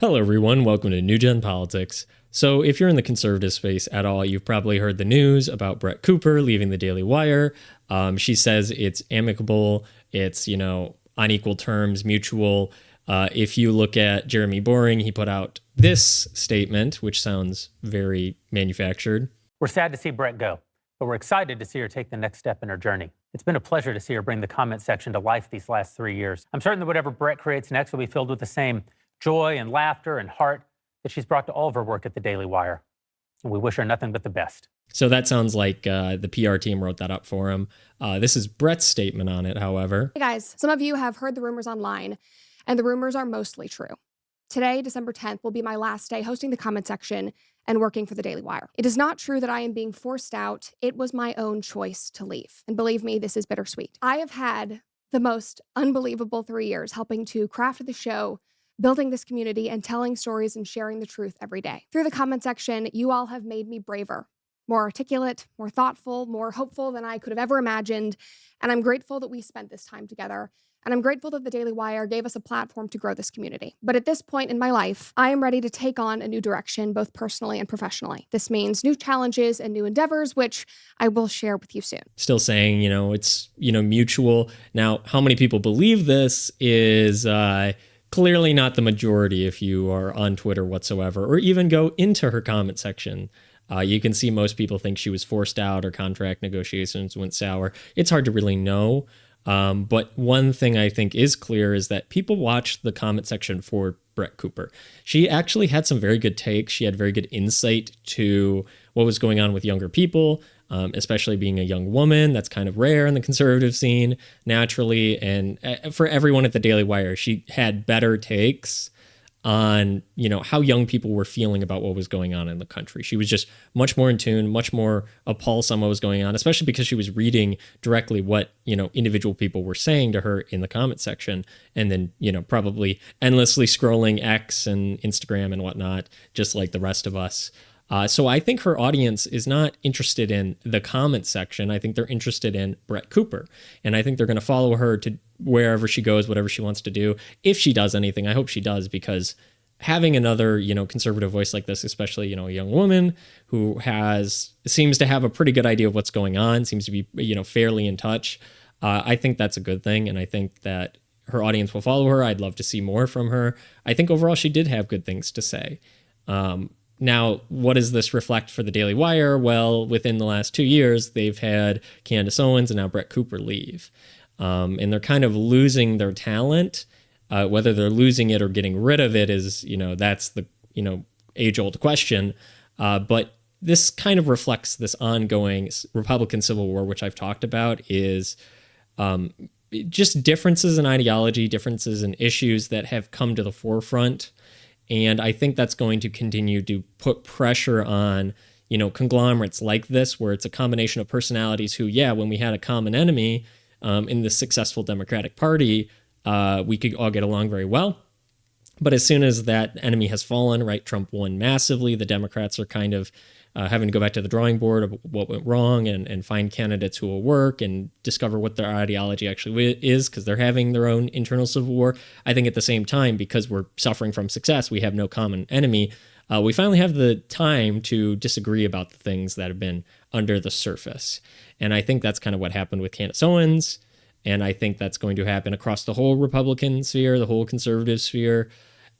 Hello, everyone. Welcome to New Gen Politics. So, if you're in the conservative space at all, you've probably heard the news about Brett Cooper leaving the Daily Wire. She says it's amicable, it's, on equal terms, mutual. If you look at Jeremy Boring, he put out this statement, which sounds very manufactured. We're sad to see Brett go, but we're excited to see her take the next step in her journey. It's been a pleasure to see her bring the comment section to life these last 3 years. I'm certain that whatever Brett creates next will be filled with the same joy and laughter and heart that she's brought to all of her work at the Daily Wire. And we wish her nothing but the best. So that sounds like the PR team wrote that up for him. This is Brett's statement on it, however. Hey guys, some of you have heard the rumors online, and the rumors are mostly true. Today, December 10th, will be my last day hosting the comment section and working for the Daily Wire. It is not true that I am being forced out. It was my own choice to leave. And believe me, this is bittersweet. I have had the most unbelievable 3 years helping to craft the show, building this community, and telling stories and sharing the truth every day. Through the comment section, you all have made me braver, more articulate, more thoughtful, more hopeful than I could have ever imagined. And I'm grateful that we spent this time together. And I'm grateful that the Daily Wire gave us a platform to grow this community. But at this point in my life, I am ready to take on a new direction, both personally and professionally. This means new challenges and new endeavors, which I will share with you soon. Still saying, it's, mutual. Now, how many people believe this is clearly not the majority if you are on Twitter whatsoever, or even go into her comment section. You can see most people think she was forced out or contract negotiations went sour. It's hard to really know. But one thing I think is clear is that people watch the comment section for Brett Cooper. She actually had some very good takes. She had very good insight to what was going on with younger people, especially being a young woman. That's kind of rare in the conservative scene naturally. And for everyone at the Daily Wire, she had better takes on, how young people were feeling about what was going on in the country. She was just much more in tune, much more a pulse on what was going on, especially because she was reading directly what, individual people were saying to her in the comment section. And then, probably endlessly scrolling X and Instagram and whatnot, just like the rest of us. So I think her audience is not interested in the comment section. I think they're interested in Brett Cooper. And I think they're going to follow her to wherever she goes, whatever she wants to do. If she does anything, I hope she does, because having another, conservative voice like this, especially, a young woman who seems to have a pretty good idea of what's going on, seems to be, fairly in touch. I think that's a good thing. And I think that her audience will follow her. I'd love to see more from her. I think overall she did have good things to say. Now, what does this reflect for the Daily Wire? Well, within the last 2 years, they've had Candace Owens and now Brett Cooper leave. And they're kind of losing their talent. Whether they're losing it or getting rid of it is, that's the, age-old question. But this kind of reflects this ongoing Republican Civil War, which I've talked about, is just differences in ideology, differences in issues that have come to the forefront. And I think that's going to continue to put pressure on, conglomerates like this, where it's a combination of personalities who, when we had a common enemy in the successful Democratic Party, we could all get along very well. But as soon as that enemy has fallen, right, Trump won massively, the Democrats are kind of having to go back to the drawing board of what went wrong and find candidates who will work and discover what their ideology actually is, because they're having their own internal civil war. I think at the same time, because we're suffering from success, we have no common enemy. We finally have the time to disagree about the things that have been under the surface. And I think that's kind of what happened with Candace Owens. And I think that's going to happen across the whole Republican sphere, the whole conservative sphere.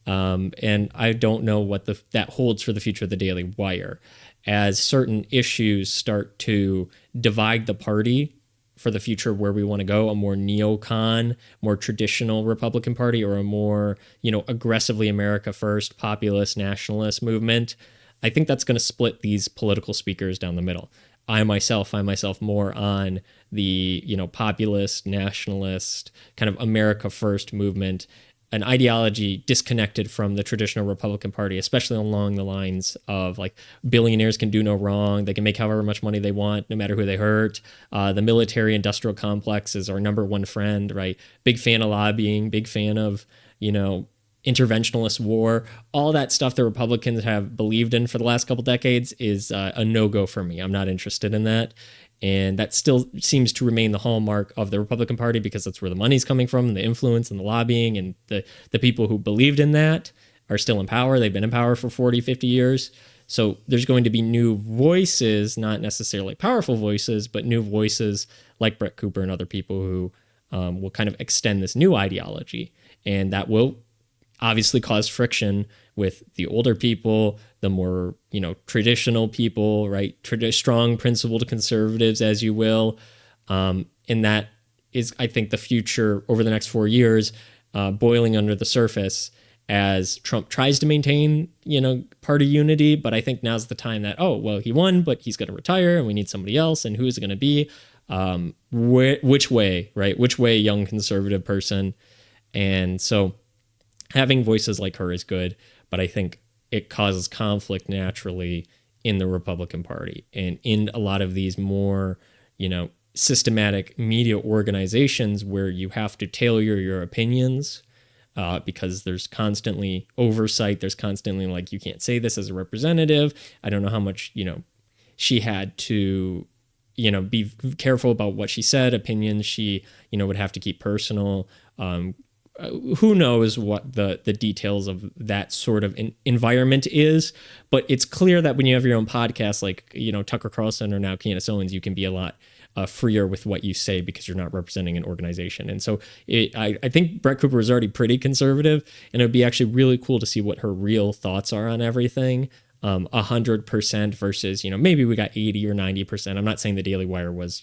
And I don't know what that holds for the future of the Daily Wire, as certain issues start to divide the party for the future where we want to go, a more neocon, more traditional Republican Party, or a more, aggressively America first, populist, nationalist movement. I think that's going to split these political speakers down the middle. I myself more on the, populist, nationalist, kind of America first movement, an ideology disconnected from the traditional Republican Party, especially along the lines of like billionaires can do no wrong. They can make however much money they want, no matter who they hurt. The military industrial complex is our number one friend, right? Big fan of lobbying, big fan of, interventionist war. All that stuff that Republicans have believed in for the last couple decades is a no-go for me. I'm not interested in that. And that still seems to remain the hallmark of the Republican Party, because that's where the money's coming from, and the influence and the lobbying and the people who believed in that are still in power. They've been in power for 40, 50 years. So there's going to be new voices, not necessarily powerful voices, but new voices like Brett Cooper and other people who will kind of extend this new ideology. And that will obviously cause friction with the older people, the more, traditional people, right? Strong principled conservatives, as you will. And that is, I think, the future over the next 4 years, boiling under the surface as Trump tries to maintain, party unity. But I think now's the time that, he won, but he's going to retire and we need somebody else. And who is it going to be? Which way, right? Which way, young conservative person? And so having voices like her is good, but I think it causes conflict naturally in the Republican Party and in a lot of these more, systematic media organizations where you have to tailor your opinions because there's constantly oversight. There's constantly like, you can't say this as a representative. I don't know how much, she had to, be careful about what she said, opinions she, would have to keep personal. Who knows what the details of that sort of environment is, but it's clear that when you have your own podcast, like, Tucker Carlson or now Candace Owens, you can be a lot freer with what you say because you're not representing an organization. And so I think Brett Cooper is already pretty conservative, and it would be actually really cool to see what her real thoughts are on everything. 100% versus, maybe we got 80 or 90%. I'm not saying the Daily Wire was,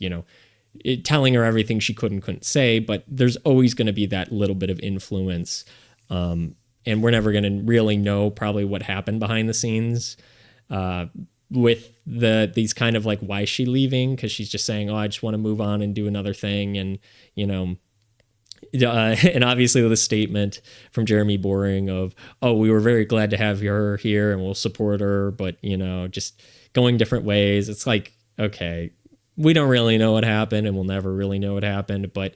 telling her everything she couldn't say, but there's always going to be that little bit of influence. And we're never going to really know probably what happened behind the scenes with these kind of like, why is she leaving? Because she's just saying, I just want to move on and do another thing. And, and obviously the statement from Jeremy Boring of, we were very glad to have her here and we'll support her, but, just going different ways. It's like, okay, we don't really know what happened and we'll never really know what happened. But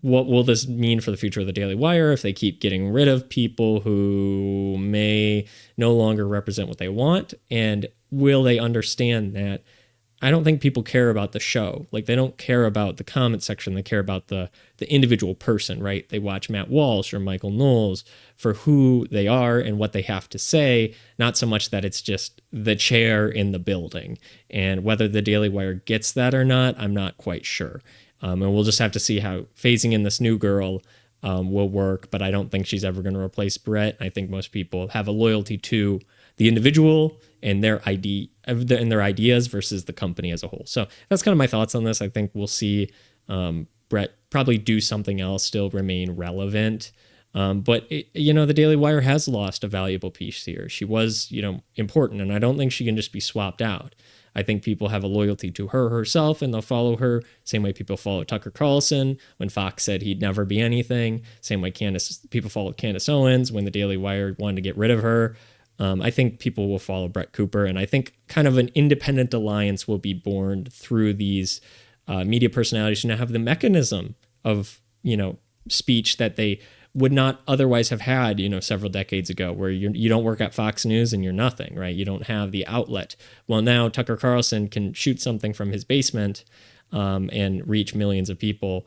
what will this mean for the future of the Daily Wire if they keep getting rid of people who may no longer represent what they want? And will they understand that? I don't think people care about the show. Like, they don't care about the comment section. They care about the individual person, right? They watch Matt Walsh or Michael Knowles for who they are and what they have to say, not so much that it's just the chair in the building. And whether the Daily Wire gets that or not, I'm not quite sure. And we'll just have to see how phasing in this new girl will work. But I don't think she's ever going to replace Brett. I think most people have a loyalty to the individual and their ideas versus the company as a whole. So that's kind of my thoughts on this. I think we'll see Brett probably do something else, still remain relevant. But the Daily Wire has lost a valuable piece here. She was, important, and I don't think she can just be swapped out. I think people have a loyalty to her herself, and they'll follow her. Same way people follow Tucker Carlson when Fox said he'd never be anything. Same way people followed Candace Owens when the Daily Wire wanted to get rid of her. I think people will follow Brett Cooper, and I think kind of an independent alliance will be born through these media personalities who now have the mechanism of, speech that they would not otherwise have had, several decades ago, where you don't work at Fox News and you're nothing, right? You don't have the outlet. Well, now Tucker Carlson can shoot something from his basement and reach millions of people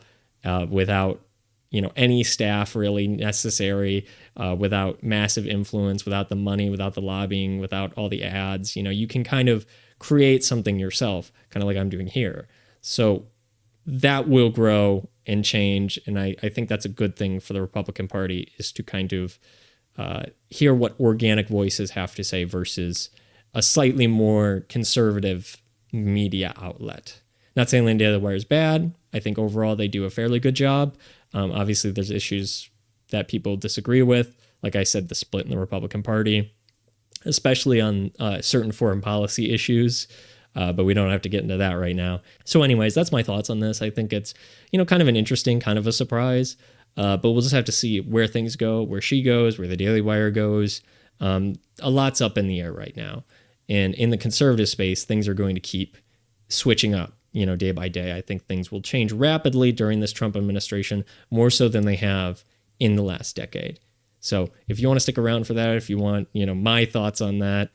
without, any staff really necessary, without massive influence, without the money, without the lobbying, without all the ads. You can kind of create something yourself, kind of like I'm doing here. So that will grow and change. And I think that's a good thing for the Republican Party, is to kind of hear what organic voices have to say versus a slightly more conservative media outlet. Not saying the Daily Wire is bad. I think overall they do a fairly good job. Obviously, there's issues that people disagree with. Like I said, the split in the Republican Party, especially on certain foreign policy issues. But we don't have to get into that right now. So anyways, that's my thoughts on this. I think it's, kind of an interesting, kind of a surprise. But we'll just have to see where things go, where she goes, where the Daily Wire goes. A lot's up in the air right now. And in the conservative space, things are going to keep switching up, day by day. I think things will change rapidly during this Trump administration, more so than they have in the last decade. So if you want to stick around for that, if you want, my thoughts on that,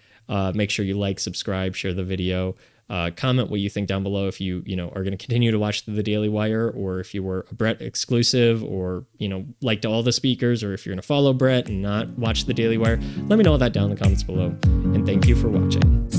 make sure you like, subscribe, share the video. Comment what you think down below if you are going to continue to watch the Daily Wire, or if you were a Brett exclusive, or liked all the speakers, or if you're going to follow Brett and not watch the Daily Wire. Let me know all that down in the comments below. And thank you for watching.